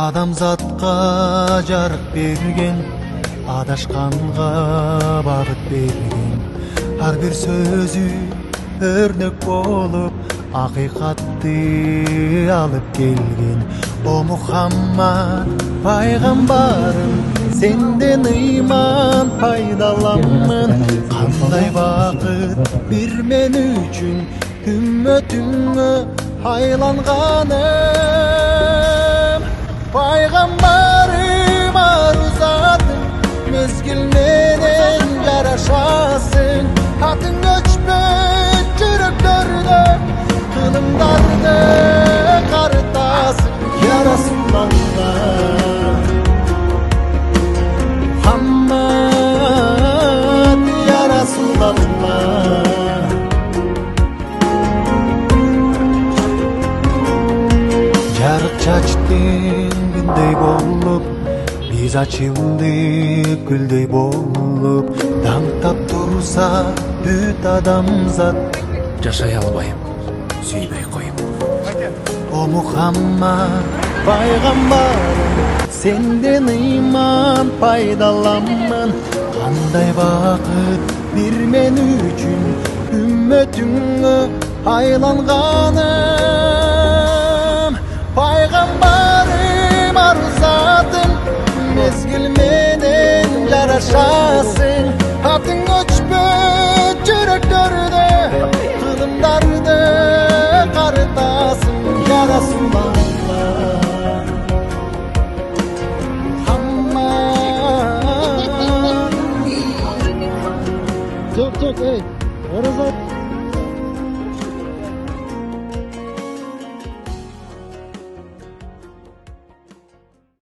Адамзатқа жарық берген, адашқанға бағыт берген, ар бир сөзү өрнөк болуп ақиқатты алып келген. О Мухаммад пайғамбарым, сенден ыйман пайдаламын. Қандай бақыт бир мен үчүн үммөтүңө айланганым. Пайғамбарым арузатым, мезгил менен жарашасың. Атың өчпөт жүрөктөрдө, кылымдарды карытасың. Я Расулаллах, Мухаммад, я Расулаллах. Жарык чачтың күндөй болуп, биз ачылдык гүлдөй болуп, даңктап турса бүт адамзат, Жашай албайм, сүйбөй коюп. О Мухаммад пайгамбарым, сенден ыйман пайдаламын. Кандай бакыт бир мен үчүн үммөтүңө айланганым. Пайгамбарым арзатым, мезгил менен жарашасың. Атың өчпөт жүрөктөрдө, кылымдарды карытасың. Я Расулаллах, Мухаммад. Çok, ey, orazat.